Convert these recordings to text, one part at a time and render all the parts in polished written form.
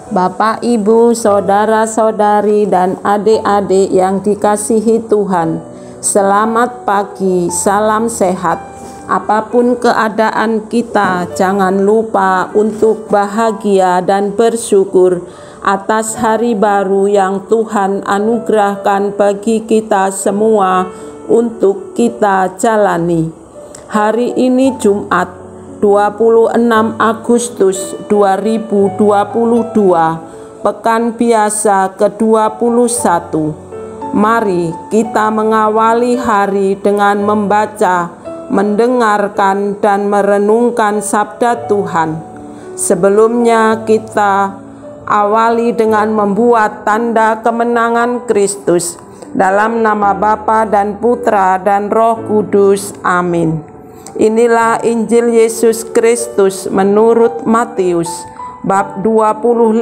Bapak, Ibu, saudara-saudari, dan adik-adik yang dikasihi Tuhan, selamat pagi, salam sehat. Apapun keadaan kita, jangan lupa untuk bahagia dan bersyukur atas hari baru yang Tuhan anugerahkan bagi kita semua untuk kita jalani. Hari ini Jumat 26 Agustus 2022, Pekan Biasa ke-21. Mari kita mengawali hari dengan membaca, mendengarkan, dan merenungkan sabda Tuhan. Sebelumnya kita awali dengan membuat tanda kemenangan Kristus. Dalam nama Bapa dan Putra dan Roh Kudus. Amin. Inilah Injil Yesus Kristus menurut Matius bab 25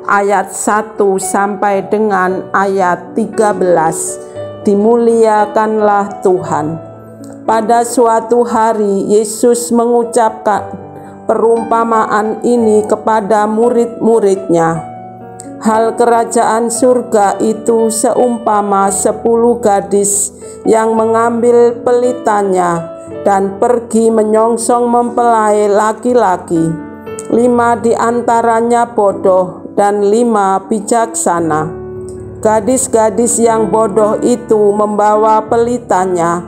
ayat 1 sampai dengan ayat 13. Dimuliakanlah Tuhan. Pada suatu hari Yesus mengucapkan perumpamaan ini kepada murid-muridnya. Hal kerajaan surga itu seumpama 10 gadis yang mengambil pelitanya dan pergi menyongsong mempelai laki-laki. 5 di antaranya bodoh dan 5 bijaksana. Gadis-gadis yang bodoh itu membawa pelitanya,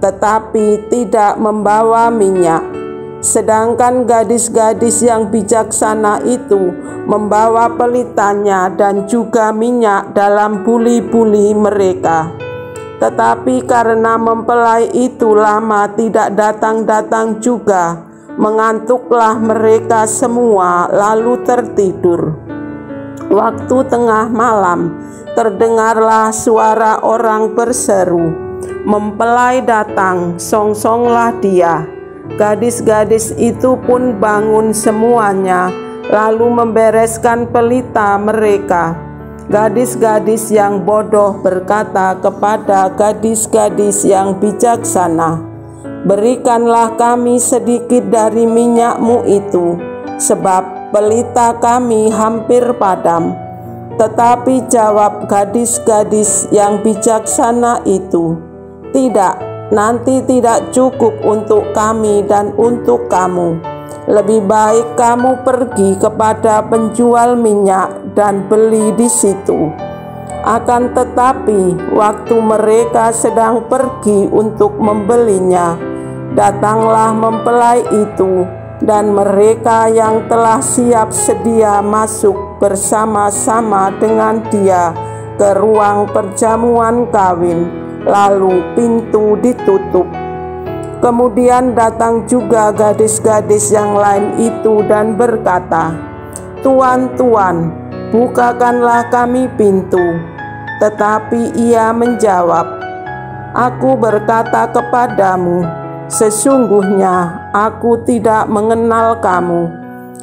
tetapi tidak membawa minyak. Sedangkan gadis-gadis yang bijaksana itu membawa pelitanya dan juga minyak dalam buli-buli mereka. Tetapi karena mempelai itu lama tidak datang-datang juga, mengantuklah mereka semua lalu tertidur. Waktu tengah malam terdengarlah suara orang berseru, "Mempelai datang, songsonglah dia." Gadis-gadis itu pun bangun semuanya, lalu membereskan pelita mereka. Gadis-gadis yang bodoh berkata kepada gadis-gadis yang bijaksana, "Berikanlah kami sedikit dari minyakmu itu, sebab pelita kami hampir padam." Tetapi jawab gadis-gadis yang bijaksana itu, "Tidak, nanti tidak cukup untuk kami dan untuk kamu. Lebih baik kamu pergi kepada penjual minyak dan beli di situ." Akan tetapi, waktu mereka sedang pergi untuk membelinya, datanglah mempelai itu, dan mereka yang telah siap sedia masuk bersama-sama dengan dia ke ruang perjamuan kawin, lalu pintu ditutup. Kemudian datang juga gadis-gadis yang lain itu dan berkata, "Tuan, Tuan, bukakanlah kami pintu." Tetapi ia menjawab, "Aku berkata kepadamu, sesungguhnya aku tidak mengenal kamu.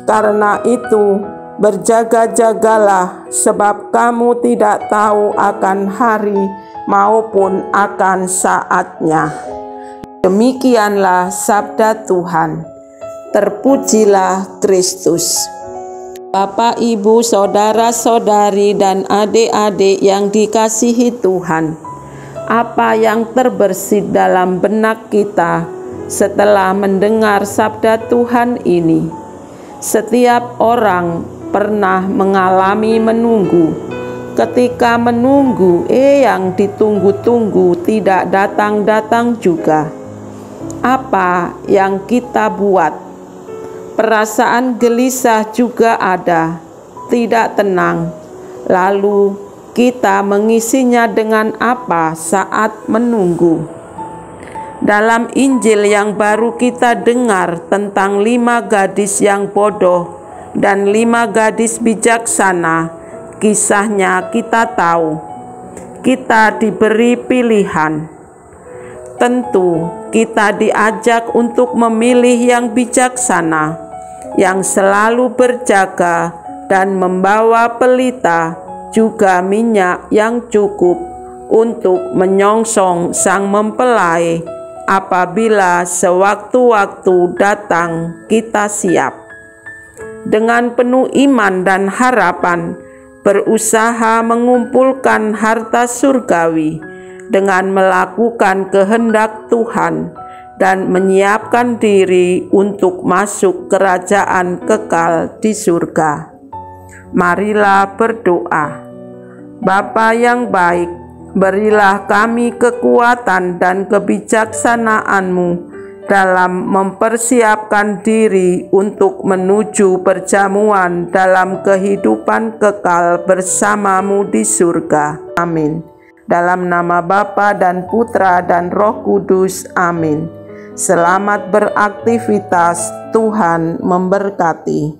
Karena itu berjaga-jagalah, sebab kamu tidak tahu akan hari maupun akan saatnya." Demikianlah sabda Tuhan. Terpujilah Kristus. Bapak, Ibu, saudara-saudari, dan adik-adik yang dikasihi Tuhan, apa yang terbersit dalam benak kita setelah mendengar sabda Tuhan ini? Setiap orang pernah mengalami menunggu. Ketika menunggu, yang ditunggu-tunggu tidak datang-datang juga. Apa yang kita buat? Perasaan gelisah juga ada, tidak tenang. Lalu kita mengisinya dengan apa saat menunggu? Dalam Injil yang baru kita dengar tentang 5 gadis yang bodoh dan 5 gadis bijaksana, kisahnya kita tahu. Kita diberi pilihan. Tentu kita diajak untuk memilih yang bijaksana, yang selalu berjaga dan membawa pelita, juga minyak yang cukup untuk menyongsong sang mempelai apabila sewaktu-waktu datang kita siap. dengan penuh iman dan harapan, berusaha mengumpulkan harta surgawi dengan melakukan kehendak Tuhan dan menyiapkan diri untuk masuk kerajaan kekal di surga. Marilah berdoa. Bapa yang baik, berilah kami kekuatan dan kebijaksanaan-Mu dalam mempersiapkan diri untuk menuju perjamuan dalam kehidupan kekal bersama-Mu di surga. Amin. Dalam nama Bapa dan Putra dan Roh Kudus. Amin. Selamat beraktivitas. Tuhan memberkati.